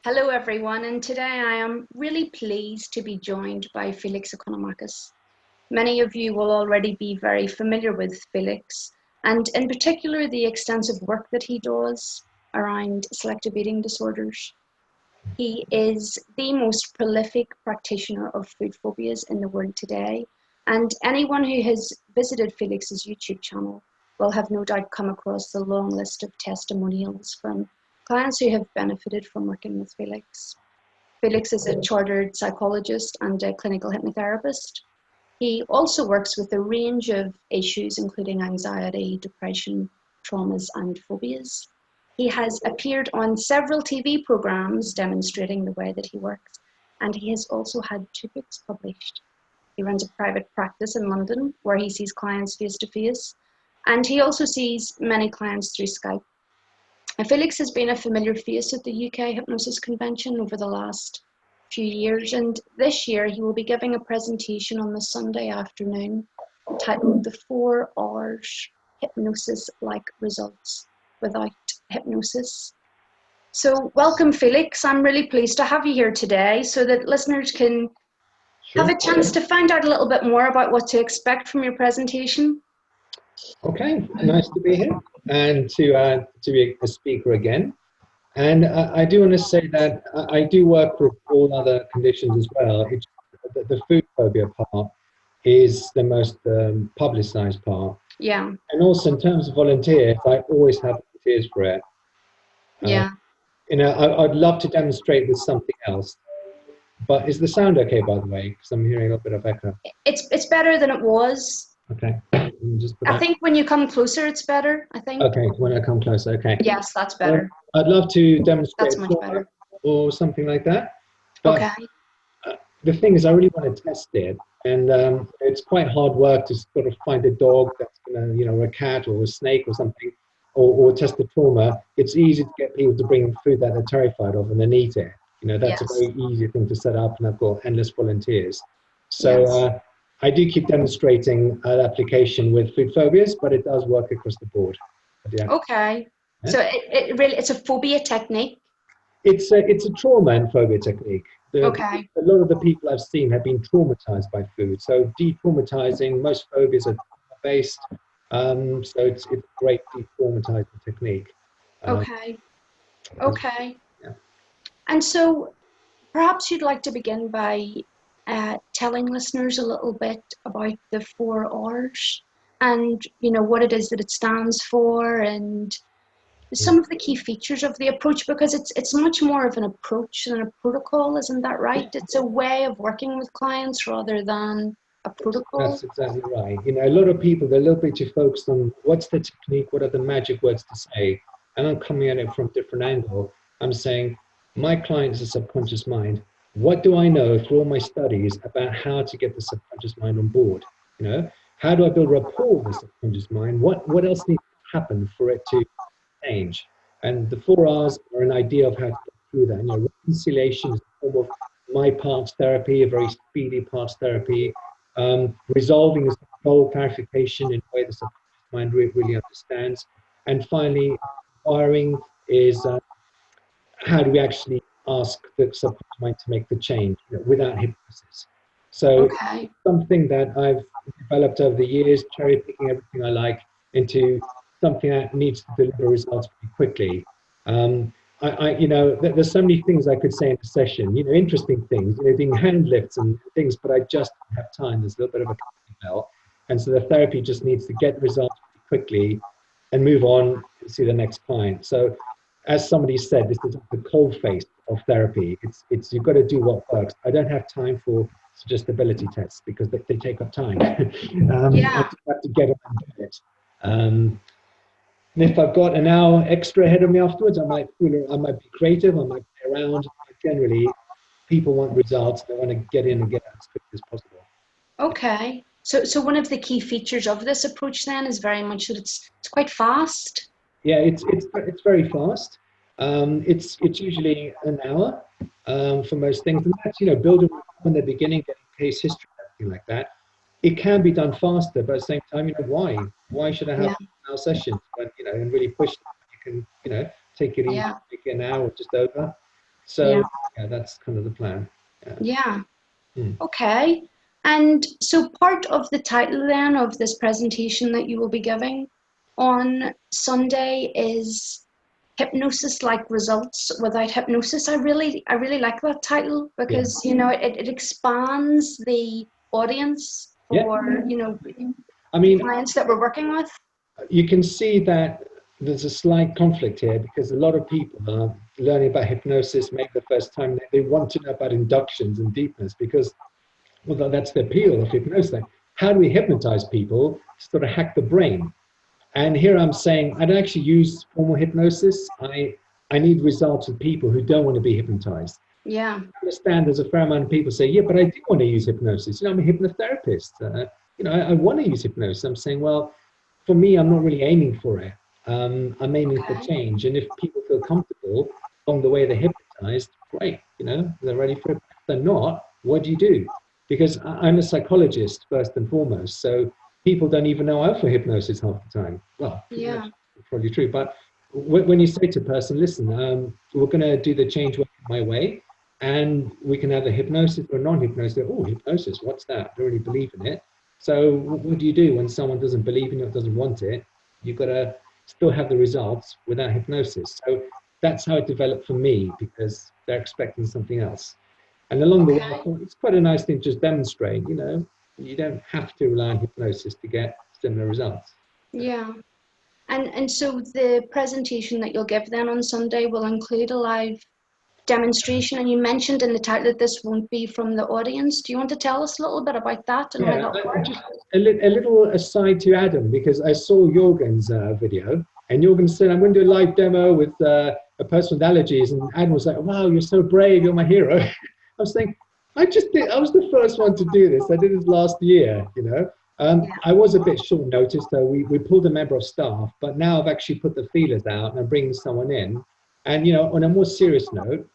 Hello everyone, and today I am really pleased to be joined by Felix Economakis. Many of you will already be very familiar with Felix, and in particular the extensive work that he does around selective eating disorders. He is the most prolific practitioner of food phobias in the world today, and anyone who has visited Felix's YouTube channel will have no doubt come across the long list of testimonials from clients who have benefited from working with Felix. Felix is a chartered psychologist and a clinical hypnotherapist. He also works with a range of issues, including anxiety, depression, traumas, and phobias. He has appeared on several TV programs demonstrating the way that he works, and he has also had 2 books published. He runs a private practice in London where he sees clients face to face, and he also sees many clients through Skype. Felix has been a familiar face at the UK Hypnosis Convention over the last few years, and this year he will be giving a presentation on the Sunday afternoon titled The 4 Hours Hypnosis Like Results Without Hypnosis. So welcome, Felix. I'm really pleased to have you here today so that listeners can have a chance to find out a little bit more about what to expect from your presentation. Okay, nice to be here and to be a speaker again. And I do want to say that I do work with all other conditions as well. The food phobia part is the most publicized part. Yeah. And also in terms of volunteers, I always have volunteers for it. Yeah. I'd love to demonstrate with something else. But is the sound okay, by the way? Because I'm hearing a little bit of echo. It's better than it was. Okay. I think when you come closer, it's better, I think. Okay, when I come closer, okay. Yes, that's better. I'd love to demonstrate That's much better. or something like that. But okay. The thing is, I really want to test it. And it's quite hard work to sort of find a dog that's going to, or a cat or a snake or something, or test the trauma. It's easy to get people to bring food that they're terrified of and then eat it. That's Yes. a very easy thing to set up, and I've got endless volunteers. So I do keep demonstrating an application with food phobias, but it does work across the board. Okay. Yeah. So it's a phobia technique? It's a trauma and phobia technique. Okay. A lot of the people I've seen have been traumatized by food. So de-traumatizing, most phobias are based. So it's a great de-traumatizing technique. Okay. Okay. Yeah. And so perhaps you'd like to begin by telling listeners a little bit about the 4 R's and what it is that it stands for and some of the key features of the approach, because it's much more of an approach than a protocol, isn't that right? It's a way of working with clients rather than a protocol. That's exactly right. A lot of people, they're a little bit too focused on what's the technique, what are the magic words to say, and I'm coming at it from a different angle. I'm saying my client is a subconscious mind. What do I know through all my studies about how to get the subconscious mind on board? How do I build rapport with the subconscious mind? What else needs to happen for it to change? And the 4 R's are an idea of how to get through that. Reconciliation is a form of my parts therapy, a very speedy parts therapy. Resolving is goal clarification in a way the subconscious mind really understands. And finally, wiring is how do we actually ask the subconscious mind to make the change without hypnosis. So something that I've developed over the years, cherry picking everything I like into something that needs to deliver results pretty quickly. There's so many things I could say in a session, interesting things, doing hand lifts and things, but I just don't have time. There's a little bit of a bell. And so the therapy just needs to get results pretty quickly and move on and see the next client. So as somebody said, this is the cold face of therapy. It's you've got to do what works. I don't have time for suggestibility tests because they take up time. I have to get up and do it. And if I've got an hour extra ahead of me afterwards, I might be creative, I might play around. But generally, people want results. They want to get in and get out as quickly as possible. Okay. So one of the key features of this approach then is very much that it's quite fast. Yeah, it's very fast. It's usually an hour for most things, and that's building from the beginning, getting case history, everything like that. It can be done faster, but at the same time, why should I have an hour sessions when and really push them? You can take it easy, make it an hour or just over. So yeah, that's kind of the plan. Yeah. Mm. Okay. And so part of the title then of this presentation that you will be giving on Sunday is Hypnosis Like Results Without Hypnosis. I really like that title because, you know, it expands the audience for, you know, I mean, clients that we're working with. you can see that there's a slight conflict here because a lot of people are learning about hypnosis maybe the first time. They want to know about inductions and deepness because, well, that's the appeal of hypnosis. Like, how do we hypnotize people to sort of hack the brain? And here I'm saying I don't actually use formal hypnosis. I need results with people who don't want to be hypnotized. Yeah. I understand there's a fair amount of people say, yeah, but I do want to use hypnosis. You know, I'm a hypnotherapist. You know, I want to use hypnosis. I'm saying, well, for me, I'm not really aiming for it. I'm aiming for change. And if people feel comfortable along the way they're hypnotized, great, you know, they're ready for it. If they're not, what do you do? Because I'm a psychologist first and foremost. So people don't even know I offer hypnosis half the time. Well, Yeah. that's probably true. But when you say to a person, listen, we're going to do the change work my way, and we can have a hypnosis or non-hypnosis. Oh, hypnosis, what's that? I don't really believe in it. So what do you do when someone doesn't believe in it or doesn't want it? You've got to still have the results without hypnosis. So that's how it developed for me because they're expecting something else. And along the way, I thought it's quite a nice thing to just demonstrate, you know, you don't have to rely on hypnosis to get similar results. Yeah. And so the presentation that you'll give then on Sunday will include a live demonstration, and you mentioned in the title that this won't be from the audience. Do you want to tell us a little bit about that and how that works? Just a little aside to Adam, because I saw Jorgen's video, and Jorgen said, I'm going to do a live demo with a person with allergies, and Adam was like, wow, you're so brave, you're my hero. I was thinking, I was the first one to do this. I did this last year, you know. I was a bit short notice, though. We pulled a member of staff, but now I've actually put the feelers out and I'm bringing someone in. And, you know, on a more serious note,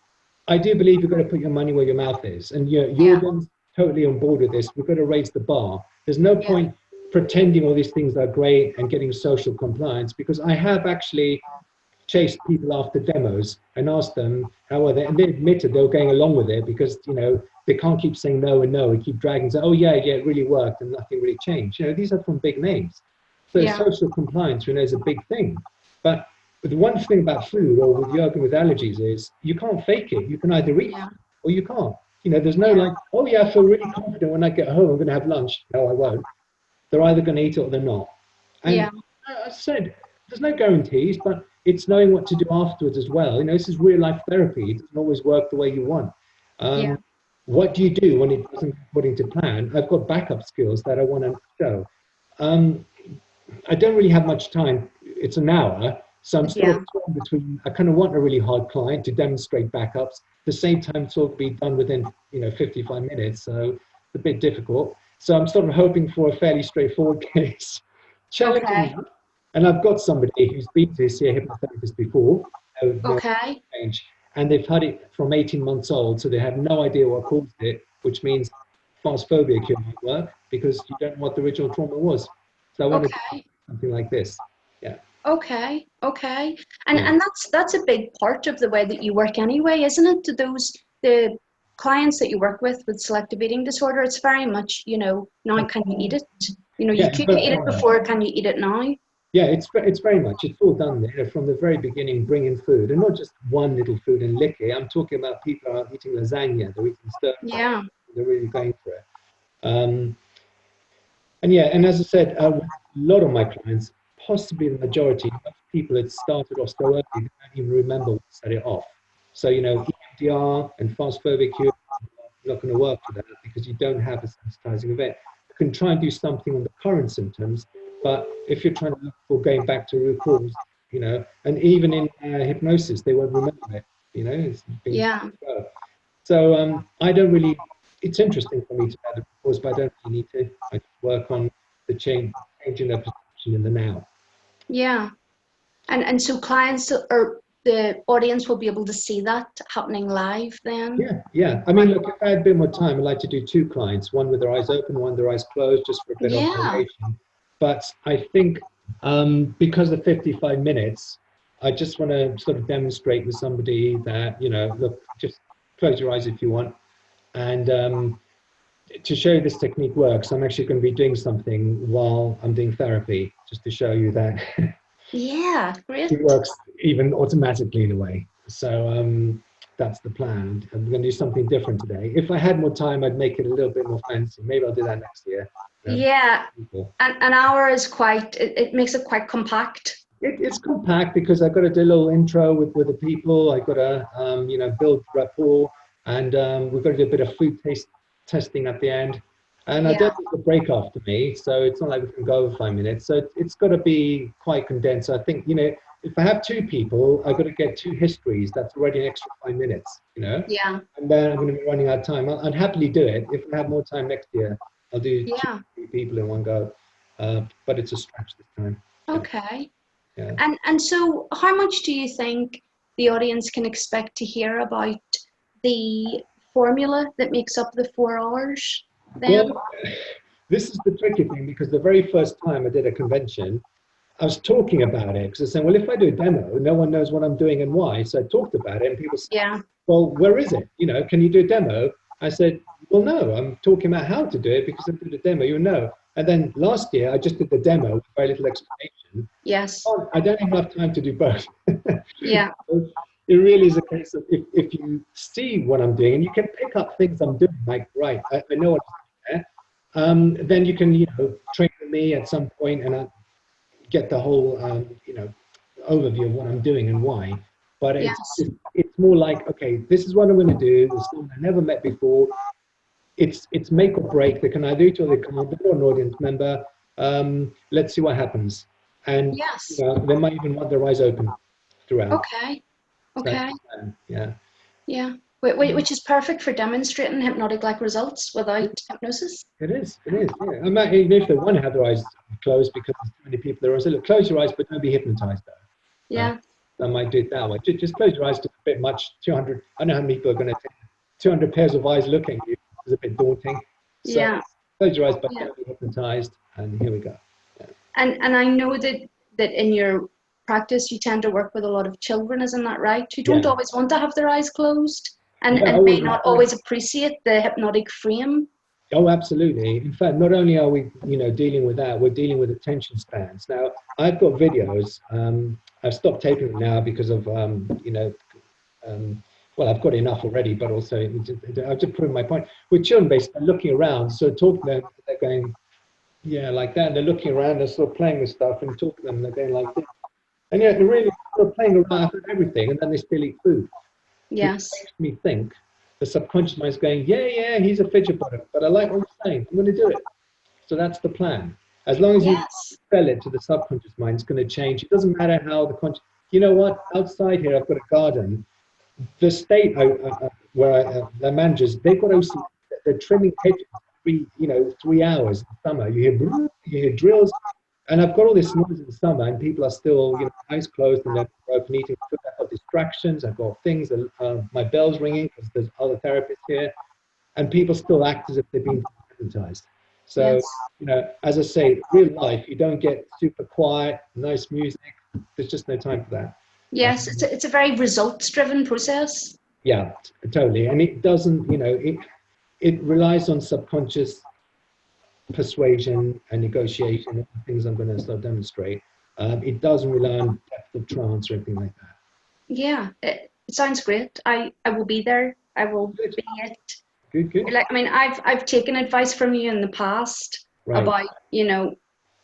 I do believe you've got to put your money where your mouth is. And Jorgen's totally on board with this. We've got to raise the bar. There's no point pretending all these things are great and getting social compliance, because I have actually chased people after demos and asked them how are they, and they admitted they were going along with it because, you know, they can't keep saying no and no and keep dragging and say, oh yeah, it really worked and nothing really changed. You know, these are from big names. So social compliance, you know, is a big thing. But the one thing about food or with yoga with allergies is you can't fake it. You can either eat or you can't. You know, there's no like, oh yeah, I feel really confident when I get home, I'm going to have lunch. No, I won't. They're either going to eat it or they're not. And I said, there's no guarantees, but it's knowing what to do afterwards as well. You know, this is real life therapy. It doesn't always work the way you want. What do you do when it doesn't according to plan? I've got backup skills that I want to show. I don't really have much time. It's an hour. So I'm sort of torn between, I kind of want a really hard client to demonstrate backups. At the same time, it's all to be done within, 55 minutes. So it's a bit difficult. So I'm sort of hoping for a fairly straightforward case. Challenging. And I've got somebody who's been to see a hypnotherapist before. And they've had it from 18 months old, so they have no idea what caused it, which means fast phobia cure won't work because you don't know what the original trauma was. So I want to do something like this. Yeah. Okay. And that's a big part of the way that you work anyway, isn't it? The clients that you work with selective eating disorder, it's very much, now can you eat it? You couldn't eat it before, can you eat it now? Yeah, it's very much, it's all done there from the very beginning, bringing food, and not just one little food and lick it. I'm talking about people are eating lasagna, they're eating stir fry, they're really going for it. And as I said, with a lot of my clients, possibly the majority of people that started off so early, they don't even remember what set it off. So, EMDR and fast phobia cure are not going to work for that because you don't have a sensitizing event. You can try and do something on the current symptoms, but if you're trying to look for going back to root cause, and even in hypnosis, they won't remember it, So I don't really, it's interesting for me to have the cause, but I don't really need to. I just work on the changing their perception in the now. Yeah. And so clients or the audience will be able to see that happening live then? Yeah. I mean, look, if I had a bit more time, I'd like to do 2 clients, one with their eyes open, one with their eyes closed, just for a bit of observation. But I think because of 55 minutes, I just want to sort of demonstrate with somebody that, look, just close your eyes if you want. And to show you this technique works, I'm actually going to be doing something while I'm doing therapy, just to show you that Yeah, great. it works even automatically in a way. So that's the plan. I'm going to do something different today. If I had more time, I'd make it a little bit more fancy. Maybe I'll do that next year. Yeah, an hour is quite, it makes it quite compact. It's compact because I've got to do a little intro with the people. I've got to, build rapport, and we've got to do a bit of food testing at the end. And I don't think the break after me, so it's not like we can go over 5 minutes. So it's got to be quite condensed. So I think, if I have 2 people, I've got to get 2 histories. That's already an extra 5 minutes, Yeah. And then I'm going to be running out of time. I'd happily do it. If I have more time next year, I'll do 2 people in one go. But it's a stretch this time. Okay. Yeah. And so how much do you think the audience can expect to hear about the formula that makes up the 4 hours then? Well, this is the tricky thing, because the very first time I did a convention, I was talking about it, because I said, well, if I do a demo, no one knows what I'm doing and why. So I talked about it, and people said, well, where is it? Can you do a demo? I said, well, no, I'm talking about how to do it, because I did a demo, know. And then last year, I just did the demo with very little explanation. Yes. I don't have enough time to do both. Yeah. It really is a case of if you see what I'm doing, and you can pick up things I'm doing, like, right, I know what I'm doing there, then you can, train with me at some point, and get the whole, overview of what I'm doing and why. But it's more like, okay, this is what I'm going to do. This is someone I never met before. It's make or break. They can either do it or they can't. They're an audience member. Let's see what happens. And they might even want their eyes open throughout. Okay. Okay. Yeah. Yeah. Which is perfect for demonstrating hypnotic-like results without hypnosis. It is. Yeah. I might, even if they want to have their eyes closed because there's too many people there, I say, look, close your eyes, but don't be hypnotized though. Yeah. I might do it that way. Just close your eyes. Just a bit much. 200. I know how many people are going to take 200 pairs of eyes looking at you. It's a bit daunting. So close your eyes, but don't be hypnotized. And here we go. Yeah. And I know that in your practice you tend to work with a lot of children, isn't that right? Who don't always want to have their eyes closed and may not always appreciate the hypnotic frame. Oh, absolutely. In fact, not only are we, dealing with that, we're dealing with attention spans. Now, I've got videos. I've stopped taping them now because of, well, I've got enough already, but also I've just proven my point. With children, basically, looking around, so talking to them, they're going, like that. And they're looking around, they're sort of playing with stuff, and talking to them, they're going like this. And they're really sort of playing around with everything, and then they still eat food. Yes. It makes me think the subconscious mind is going, yeah, he's a fidget spinner, but I like what you're saying. I'm going to do it. So that's the plan. As long as you sell it to the subconscious mind, it's going to change. It doesn't matter how the conscious. You know what? Outside here, I've got a garden. The state where the managers, they've got OCD. They're trimming hedges every 3 hours in summer. You hear drills. And I've got all this noise in the summer, and people are still, eyes closed, and they're open eating. I've got distractions. I've got things. My bell's ringing because there's other therapists here, and people still act as if they've been hypnotized. So, as I say, real life, you don't get super quiet, nice music. There's just no time for that. Yes, it's a very results-driven process. Yeah, totally. And it doesn't, it relies on subconscious persuasion and negotiation, and things I'm going to sort of demonstrate. It doesn't rely on depth of trance or anything like that. Yeah, it sounds great. I will be there. I will be it. Good. Like, I mean, I've taken advice from you in the past about,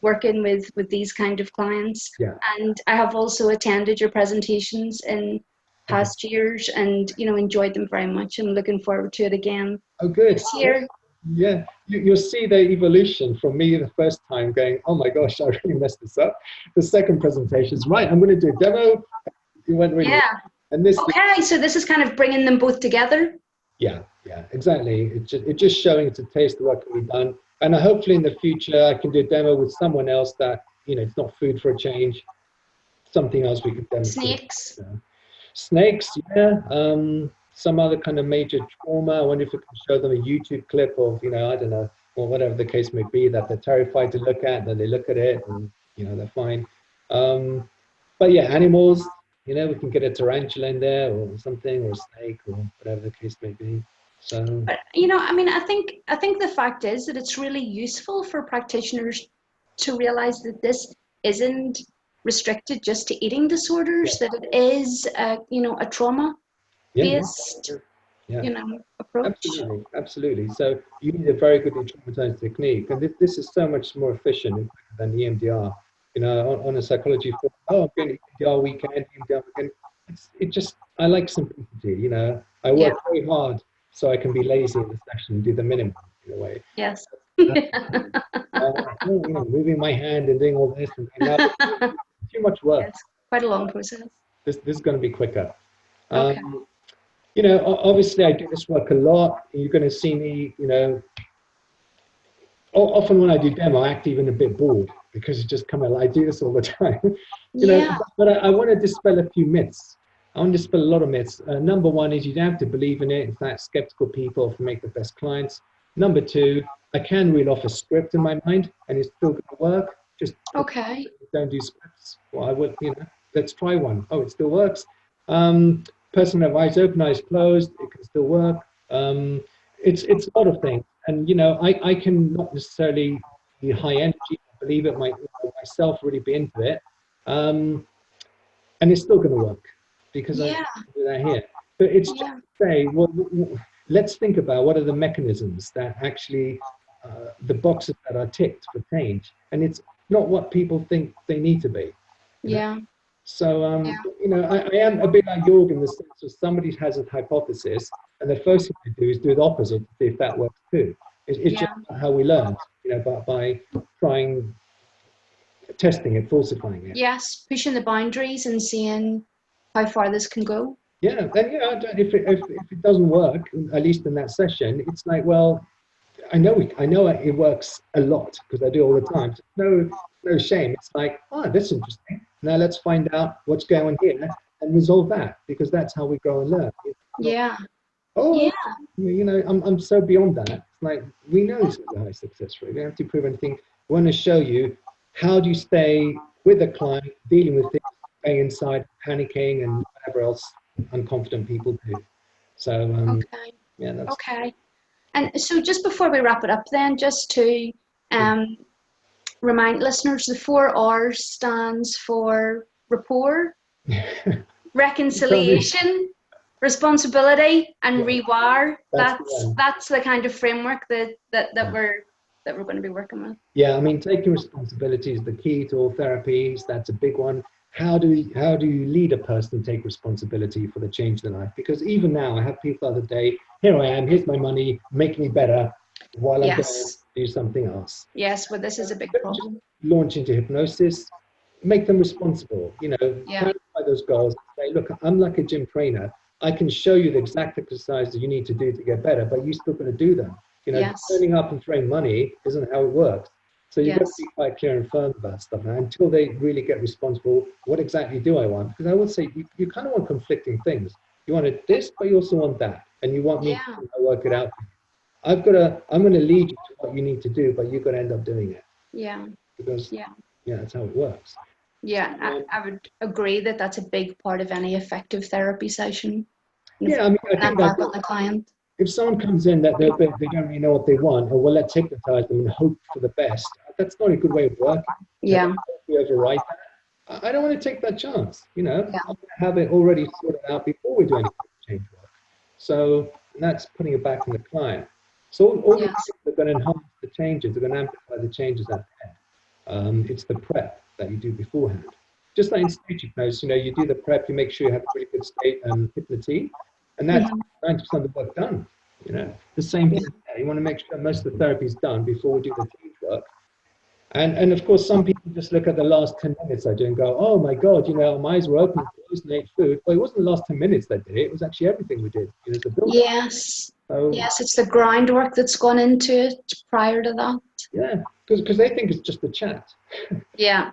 working with these kind of clients. Yeah. And I have also attended your presentations in past years and, enjoyed them very much. I'm looking forward to it again. Oh, good. This year. Yeah, you'll see the evolution from me the first time going, oh my gosh, I really messed this up. The second presentation is right. I'm going to do a demo. It went really well. And this. Okay, so this is kind of bringing them both together. Yeah, exactly. It's just showing it's a taste of what can be done. And hopefully in the future, I can do a demo with someone else that, it's not food for a change. Something else we could demonstrate. Snakes, yeah. Some other kind of major trauma. I wonder if we can show them a YouTube clip of, I don't know, or whatever the case may be, that they're terrified to look at, then they look at it and, they're fine. But yeah, animals, You know, we can get a tarantula in there or something, or a snake, or whatever the case may be. So, but you know, I mean, I think the fact is that it's really useful for practitioners to realize that this isn't restricted just to eating disorders, that it is you know, a trauma based you know, approach. Absolutely, absolutely. So you need a very good traumatized technique, and this is so much more efficient than the EMDR. You know, on a psychology form, oh, I'm going to EMDR weekend, EMDR weekend. It just, I like simplicity. You know, I work very hard so I can be lazy in the session and do the minimum in a way. Yes. You know, moving my hand and doing all this and that, too much work. It's quite a long process. This is going to be quicker. Okay. You know, obviously I do this work a lot. You're going to see me, you know, often when I do demo, I act even a bit bored because it just I do this all the time. You know, but I want to dispel a few myths. I want to dispel a lot of myths. Number one is you don't have to believe in it. In fact, skeptical people often make the best clients. Number two, I can reel off a script in my mind and it's still going to work. Just don't do scripts. Well, I would, you know, let's try one. Oh, it still works. Person have eyes open, eyes closed, it can still work. It's a lot of things. And, you know, I can not necessarily be high energy, believe it myself, really be into it. And it's still going to work because I do that here. But it's just to say, well, let's think about what are the mechanisms that actually, the boxes that are ticked for change. And it's not what people think they need to be. You know? So, you know, I am a bit like Jorg in the sense of somebody has a hypothesis and the first thing to do is do the opposite to see if that works too. It's just how we learn, you know, by trying, testing it, falsifying it. Yes, pushing the boundaries and seeing how far this can go. Yeah, and you know, if it doesn't work, at least in that session, it's like, well, I know it works a lot because I do all the time. So no shame. It's like, oh, that's interesting. Now let's find out what's going on here and resolve that, because that's how we grow and learn. You know, I'm so beyond that. It's like, we know this is a high success rate. We don't have to prove anything. We want to show you how do you stay with a client, dealing with things, staying inside, panicking, and whatever else unconfident people do. So, that's okay. And so just before we wrap it up then, just to remind listeners, the 4 R's stands for rapport, reconciliation, responsibility, and rewire. That's the kind of framework that we're going to be working with. Yeah, I mean, taking responsibility is the key to all therapies. That's a big one. How do you lead a person to take responsibility for the change in their life? Because even now, I have people the other day, here I am, here's my money, make me better, while I'm going to do something else. Yes, well, this is a big problem. Launch into hypnosis, make them responsible, you know, clarify those goals. Say, look, I'm like a gym trainer. I can show you the exact exercise that you need to do to get better, but you still got to do them. You know, turning up and throwing money isn't how it works. So you've got to be quite clear and firm about stuff. And until they really get responsible, what exactly do I want? Because I would say you kind of want conflicting things. You want this, but you also want that. And you want me to work it out. I'm going to lead you to what you need to do, but you've got to end up doing it. Yeah. Because, that's how it works. Yeah, I would agree that that's a big part of any effective therapy session. Yeah, I mean, I think that with the client. If someone comes in that they don't really know what they want, or well, let's hypnotize them and hope for the best, that's not a good way of working. Yeah. We override that. I don't want to take that chance. You know, I want to have it already sorted out before we do any change work. So that's putting it back on the client. So all the things that are going to enhance the changes, are going to amplify the changes at the end. It's the prep that you do beforehand. Just like in stage hypnosis, you know, you do the prep, you make sure you have a really good state hypnotism. And that's 90% of the work done. You know, the same thing. You want to make sure most of the therapy is done before we do the change work. And of course, some people just look at the last 10 minutes I do and go, oh my God, you know, my eyes were open, closed, and ate food. Well, it wasn't the last 10 minutes that did it. It was actually everything we did. You know, the build-up. Yes. So, yes, it's the groundwork that's gone into it prior to that. Yeah, because they think it's just a chat. Yeah.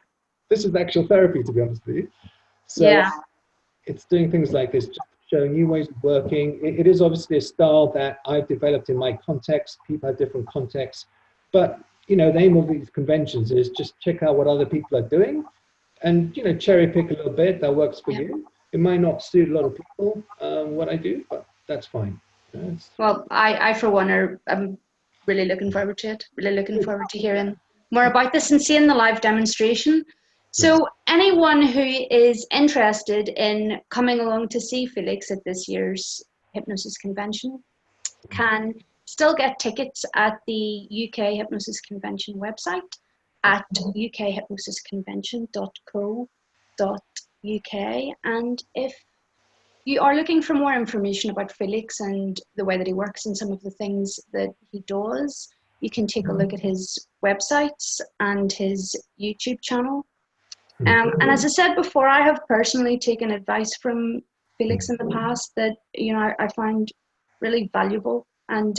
This is actual therapy, to be honest with you. So it's doing things like this, just showing new ways of working. It is obviously a style that I've developed in my context. People have different contexts. But, you know, the aim of these conventions is just check out what other people are doing and, you know, cherry pick a little bit that works for you. It might not suit a lot of people, what I do, but that's fine. Well, I for one, I'm really looking forward to it. Really looking forward to hearing more about this and seeing the live demonstration. So anyone who is interested in coming along to see Felix at this year's Hypnosis Convention can still get tickets at the UK Hypnosis Convention website at ukhypnosisconvention.co.uk. And if you are looking for more information about Felix and the way that he works and some of the things that he does, you can take a look at his websites and his YouTube channel. And as I said before, I have personally taken advice from Felix in the past that, you know, I find really valuable, and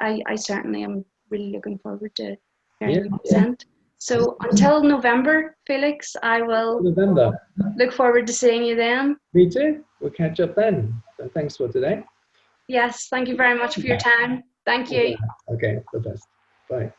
I certainly am really looking forward to hearing you present. So until November, Felix, I will look forward to seeing you then. Me too. We'll catch up then. So thanks for today. Yes, thank you very much for your time. Thank you. Okay, the best. Bye.